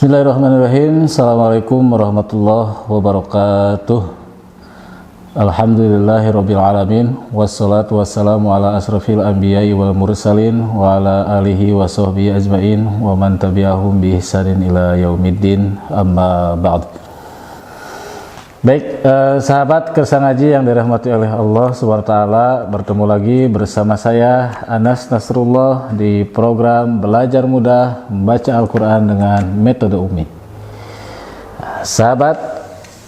Bismillahirrahmanirrahim. Assalamualaikum warahmatullahi wabarakatuh. Alhamdulillahirabbil alamin wassalatu wassalamu ala asrofil anbiya'i wal mursalin wa ala alihi wa sahbihi ajmain wa man tabi'ahum bi ihsanin ila yaumiddin, amma ba'd. Baik, sahabat Kersang Ngaji yang dirahmati oleh Allah SWT, bertemu lagi bersama saya Anas Nasrullah di program Belajar Mudah Membaca Al-Quran dengan Metode Umi. Sahabat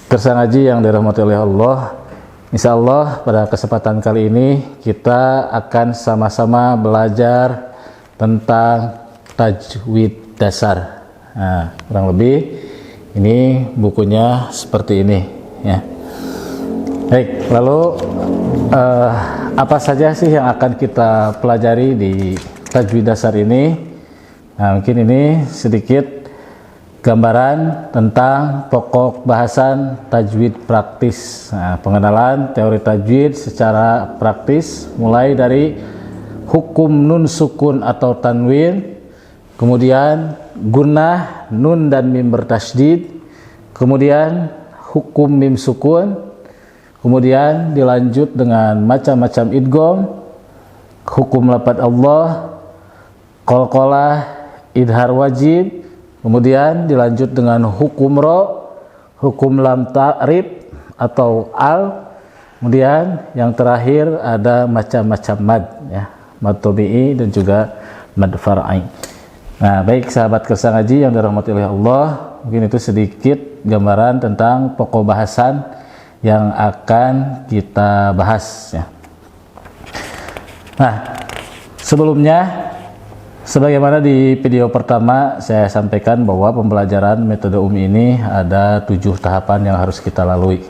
Kersang Ngaji yang dirahmati oleh Allah, insya Allah pada kesempatan kali ini kita akan sama-sama belajar tentang tajwid dasar. Nah, kurang lebih ini bukunya seperti ini ya. Baik, lalu apa saja sih yang akan kita pelajari di tajwid dasar ini? Nah, mungkin ini sedikit gambaran tentang pokok bahasan tajwid praktis. Nah, pengenalan teori tajwid secara praktis mulai dari hukum nun sukun atau tanwin, kemudian gunnah nun dan mim bertasydid, kemudian hukum mim sukun, kemudian dilanjut dengan macam-macam idgham, hukum lafadz Allah, qalqalah, idhar wajib, kemudian dilanjut dengan hukum ro, hukum lam ta'rib atau al, kemudian yang terakhir ada macam-macam mad ya, mad tabi'i dan juga mad far'i. Nah, baik sahabat Kersang Ngaji yang dirahmati oleh Allah, mungkin itu sedikit gambaran tentang pokok bahasan yang akan kita bahas ya. Nah, sebelumnya sebagaimana di video pertama saya sampaikan bahwa pembelajaran metode Umi ini ada 7 tahapan yang harus kita lalui.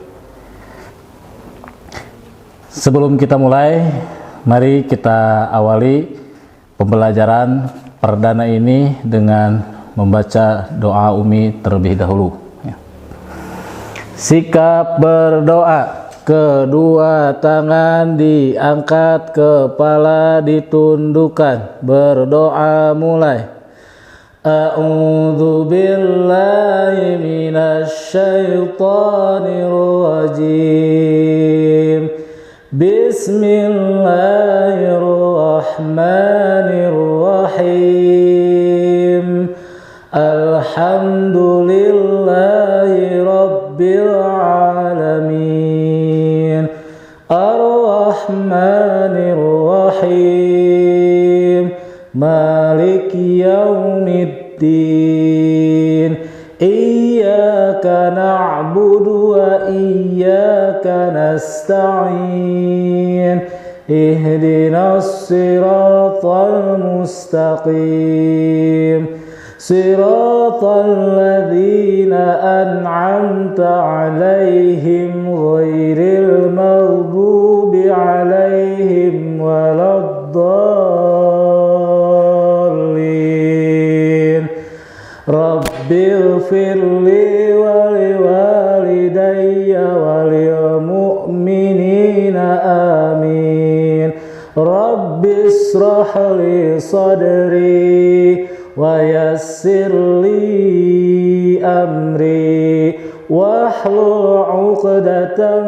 Sebelum kita mulai, mari kita awali pembelajaran perdana ini dengan membaca doa Umi terlebih dahulu. Sikap berdoa, kedua tangan diangkat, kepala ditundukkan, berdoa mulai. A'udzu billahi minasy syaithanir rajim. Bismillahirrahmanirrahim. Alhamdulillahi rabbil alamin. Ar-Rahmanir Rahim. Maliki yaumiddin. Iyyaka na'budu wa iyyaka nasta'in. Ihdinas siratal mustaqim. Siratal ladzina an'amta 'alaihim ghairil maghdubi 'alaihim waladdallin. Rabbighfirli wa liwalidayya wa lil mu'minina amin. Rabbishrah li sadri wa yassir li amri wahlul 'uqdatam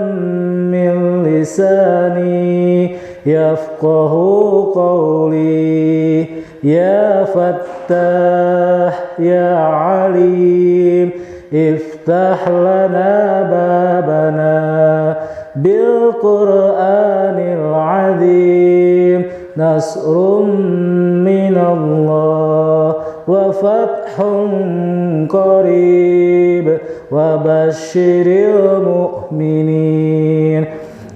min lisani yafqahu qawli. Ya Fattah ya Alim, iftah lana babana bil Qur'anil azim. Nasrum minallah wa fathun qarib wa basyiril mu'minin.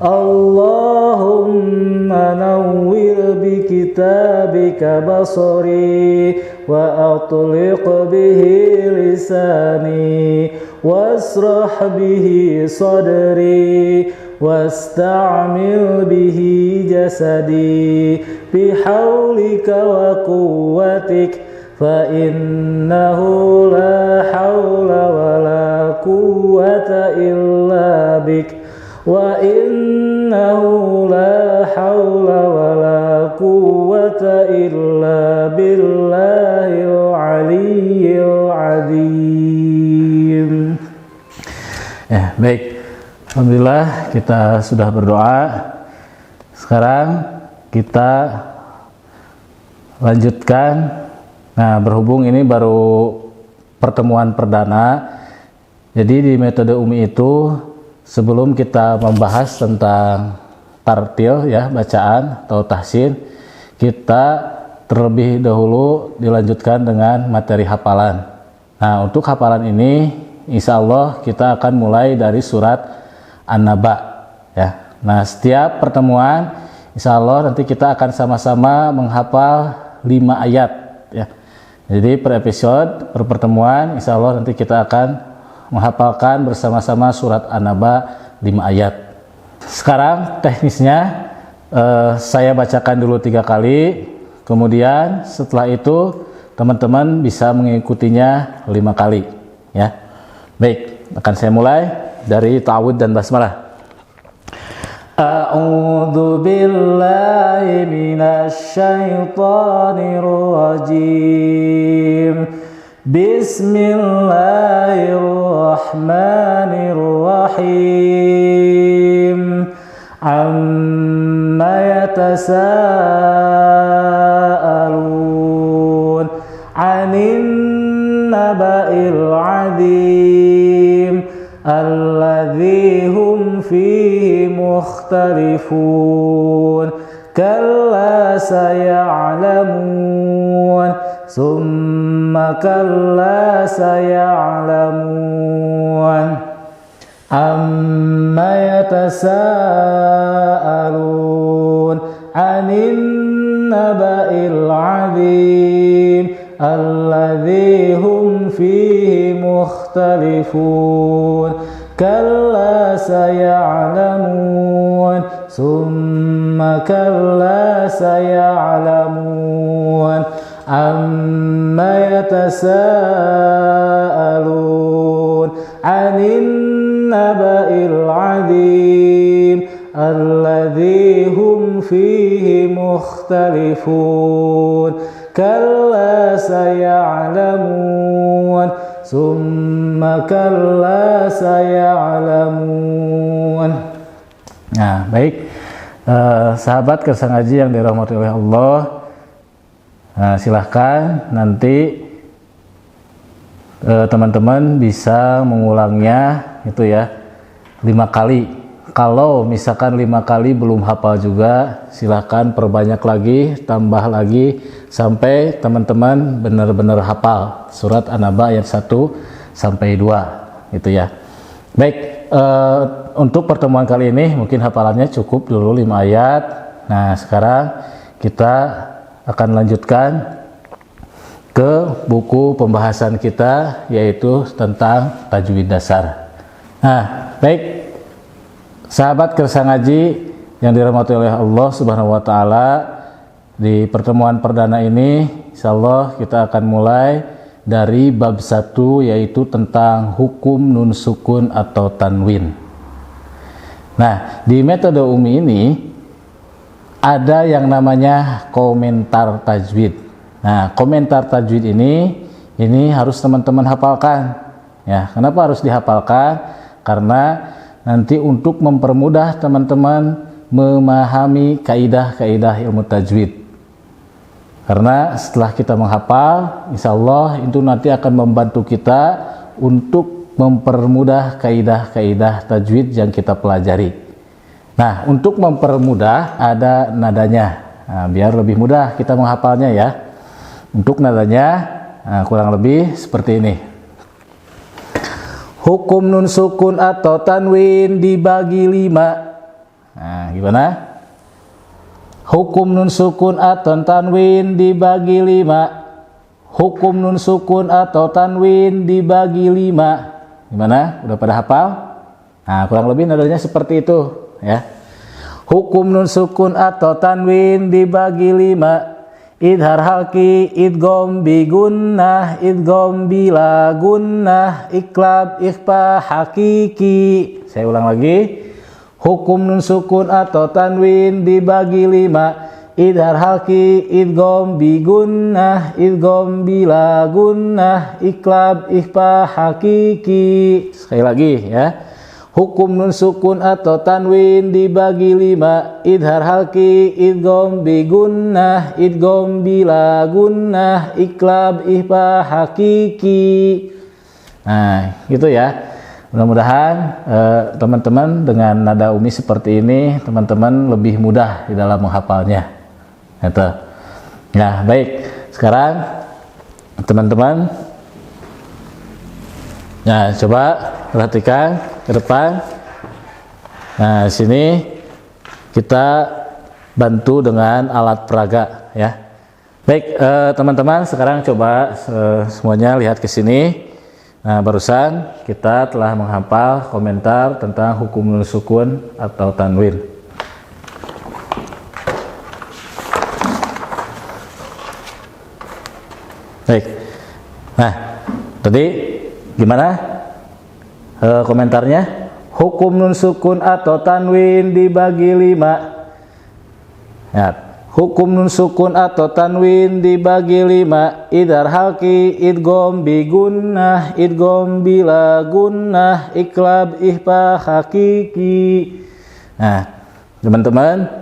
Allahumma nawwir bi kitabika basari wa atliq bihi lisani wasrah bihi sadri wasta'mil bihi jasadi bihaulika wa quwwatik fa innahu la hawla wa la quwwata illa bik wa innahu la hawla wa la quwwata illa billahil aliyyil azim. Ya, baik. Alhamdulillah kita sudah berdoa. Sekarang kita lanjutkan. Nah, berhubung ini baru pertemuan perdana, jadi di metode Umi itu sebelum kita membahas tentang tartil ya, bacaan atau tahsin, kita terlebih dahulu dilanjutkan dengan materi hafalan. Nah, untuk hafalan ini insya Allah kita akan mulai dari surat An-Naba ya. Nah, setiap pertemuan insya Allah nanti kita akan sama-sama menghafal 5 ayat ya. Jadi per episode, per pertemuan insya Allah nanti kita akan menghafalkan bersama-sama surat An-Naba 5 ayat. Sekarang teknisnya saya bacakan dulu 3 kali, kemudian setelah itu teman-teman bisa mengikutinya 5 kali ya. Baik, akan saya mulai dari ta'awudz dan basmalah. A'udzu billahi minasy syaithanir rajim. Bismillahirrahmanirrahim. Amma yatasaalun 'anil naba'il 'adzim alladzi hum fihi mukhtalifun kalla saya'lamun summa kalla saya'lamun amma yatasaalun 'anil naba'il 'adzim alladzi hum fihi mukhtalifun kalla saya'lamun summa kalla saya'lamun amma yatasaalun 'anil naba'il 'adzim alladzi hum fihi mukhtalifun kalla saya'lamun summa kalla saya'lamun. Nah, baik sahabat Kersa Ngaji yang dirahmati oleh Allah, silahkan nanti teman-teman bisa mengulangnya itu ya 5 kali. Kalau misalkan 5 kali belum hafal juga, silahkan perbanyak lagi, tambah lagi sampai teman-teman benar-benar hafal surat An-Naba ayat 1 sampai 2 gitu ya. Baik, untuk pertemuan kali ini mungkin hafalannya cukup dulu 5 ayat. Nah, sekarang kita akan lanjutkan ke buku pembahasan kita, yaitu tentang tajwid dasar. Nah, baik sahabat Kersa Ngaji yang dirahmati oleh Allah Subhanahu wa taala, di pertemuan perdana ini insyaallah kita akan mulai dari bab 1, yaitu tentang hukum nun sukun atau tanwin. Nah, di metode Umi ini ada yang namanya komentar tajwid. Nah, komentar tajwid ini harus teman-teman hafalkan. Ya, kenapa harus dihafalkan? Karena nanti untuk mempermudah teman-teman memahami kaidah-kaidah ilmu tajwid. Karena setelah kita menghafal, insya Allah itu nanti akan membantu kita untuk mempermudah kaidah-kaidah tajwid yang kita pelajari. Nah, untuk mempermudah ada nadanya. Nah, biar lebih mudah kita menghafalnya ya. Untuk nadanya kurang lebih seperti ini. Hukum nun sukun atau tanwin dibagi 5. Nah, gimana? Hukum nun sukun atau tanwin dibagi 5. Hukum nun sukun atau tanwin dibagi 5. Gimana? Udah pada hafal? Nah, kurang lebih nadanya seperti itu ya. Hukum nun sukun atau tanwin dibagi 5. Idhar halki, idgham bi gunnah, idgham bila gunnah, iklab, ikhfa, hakiki. Saya ulang lagi. Hukum nun sukun atau tanwin dibagi 5. Idhar halki, idgham bi gunnah, idgham bila gunnah, iklab, ikhfa, hakiki. Sekali lagi ya. Hukum nun sukun atau tanwin dibagi 5, idhar halki, idgham bi gunnah, idgham bila gunnah, iklab ihfa hakiki. Nah, gitu ya. Mudah-mudahan teman-teman dengan nada umi seperti ini, teman-teman lebih mudah di dalam menghafalnya. Gitu. Nah, baik. Sekarang teman-teman, nah coba perhatikan ke depan. Nah, sini kita bantu dengan alat peraga ya. Baik, teman-teman, sekarang coba semuanya lihat ke sini. Nah, barusan kita telah menghafal komentar tentang hukum nun sukun atau tanwin. Baik. Nah, tadi gimana komentarnya? Hukum nun sukun atau tanwin dibagi 5. Ya, hukum nun sukun atau tanwin dibagi 5, idhar halki, idgham bi gunnah, idgham bila gunnah, iklab ihfa hakiki. Nah, teman-teman,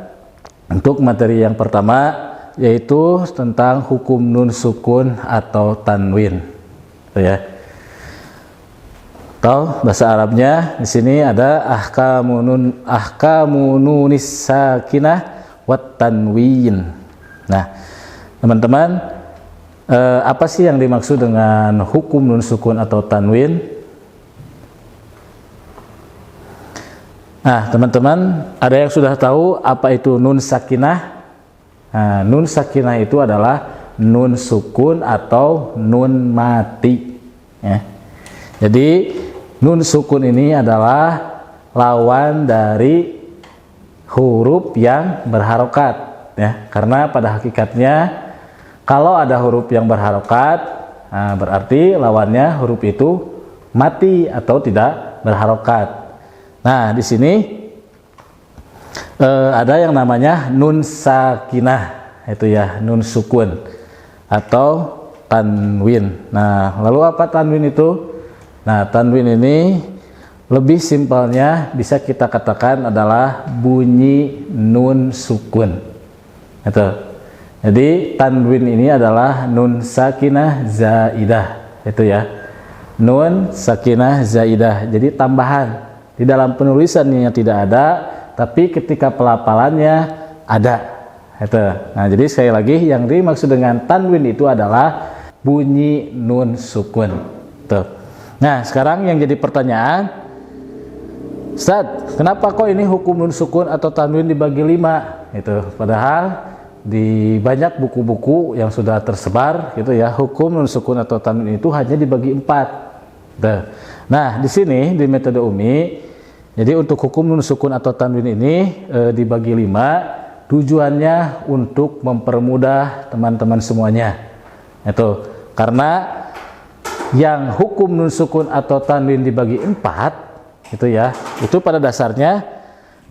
untuk materi yang pertama yaitu tentang hukum nun sukun atau tanwin. Ya. Atau bahasa Arabnya di sini ada ahkamun nunis sakinah wat tanwin. Nah, teman-teman, apa sih yang dimaksud dengan hukum nun sukun atau tanwin? Nah, teman-teman, ada yang sudah tahu apa itu nun sakinah? Nah, nun sakinah itu adalah nun sukun atau nun mati. Ya. Jadi nun sukun ini adalah lawan dari huruf yang berharokat, ya. Karena pada hakikatnya kalau ada huruf yang berharokat, nah, berarti lawannya huruf itu mati atau tidak berharokat. Nah, di sini ada yang namanya nun sakinah, itu ya, nun sukun atau tanwin. Nah, lalu apa tanwin itu? Nah, tanwin ini lebih simpelnya bisa kita katakan adalah bunyi nun sukun. Itu. Jadi tanwin ini adalah nun sakinah zaidah, itu ya. Nun sakinah zaidah. Jadi tambahan. Di dalam penulisannya tidak ada, tapi ketika pelafalannya ada. Itu. Nah, jadi sekali lagi yang dimaksud dengan tanwin itu adalah bunyi nun sukun. Tuh. Nah, sekarang yang jadi pertanyaan, Ustaz, kenapa kok ini hukum nun sukun atau tanwin dibagi 5? Itu padahal di banyak buku-buku yang sudah tersebar gitu ya, hukum nun sukun atau tanwin itu hanya dibagi 4. Nah, di sini di metode umi, jadi untuk hukum nun sukun atau tanwin ini dibagi 5, tujuannya untuk mempermudah teman-teman semuanya. Itu karena yang hukum nun sukun atau tanwin dibagi 4 itu ya, itu pada dasarnya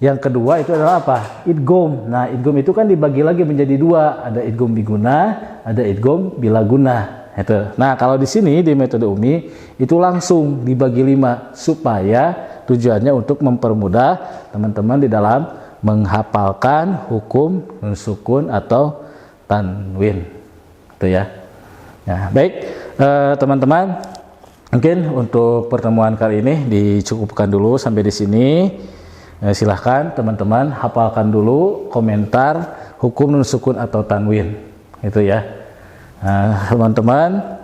yang kedua itu adalah apa? Idgham. Nah, idgham itu kan dibagi lagi menjadi 2, ada idgham bi gunnah, ada idgham bila gunnah. Itu. Nah, kalau di sini di metode umi itu langsung dibagi 5 supaya tujuannya untuk mempermudah teman-teman di dalam menghafalkan hukum nun sukun atau tanwin. Itu ya. Nah, baik. Teman-teman, mungkin untuk pertemuan kali ini dicukupkan dulu sampai di sini. Silahkan teman-teman hafalkan dulu komentar hukum nun sukun atau tanwin, itu ya. Teman-teman,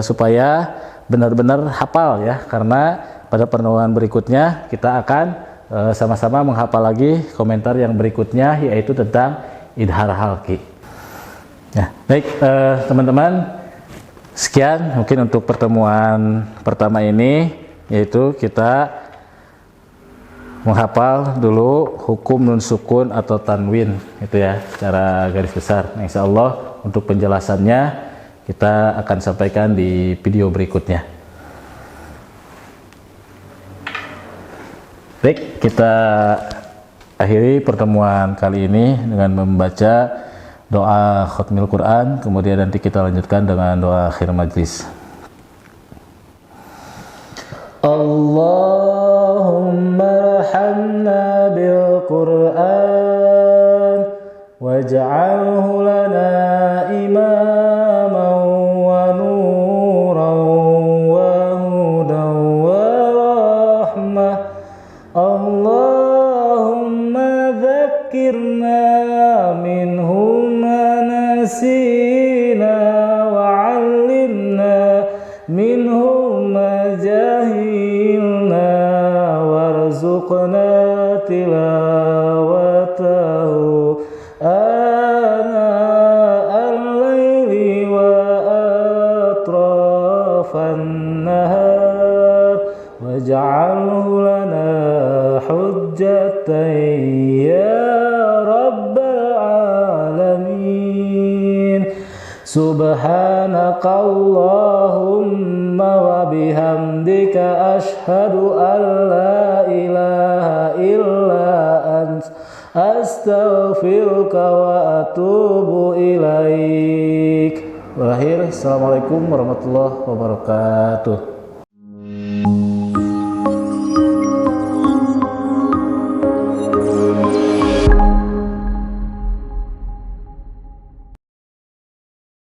supaya benar-benar hafal ya, karena pada pertemuan berikutnya kita akan sama-sama menghafal lagi komentar yang berikutnya, yaitu tentang idhar halki. Ya, baik teman-teman. Sekian mungkin untuk pertemuan pertama ini, yaitu kita menghafal dulu hukum nun sukun atau tanwin, itu ya, secara garis besar. Nah, insya Allah untuk penjelasannya kita akan sampaikan di video berikutnya. Baik, kita akhiri pertemuan kali ini dengan membaca doa khatmil Quran, kemudian nanti kita lanjutkan dengan doa akhir majlis. Allah اللهم ارحمنا بالقرآن واجعله لنا إماما ونورا وهدى ورحمة اللهم ذكرنا منه ما نسينا وعلمنا منه ما جهلنا وارزقنا تلاوته آناء الليل وأطراف النهار واجعله لنا حجة يا رب العالمين سبحانك اللهم وبحمدك أشهد أن لا إله إلا أنت أستغفرك وأتوب إليك. Berakhir, Assalamualaikum warahmatullahi wabarakatuh.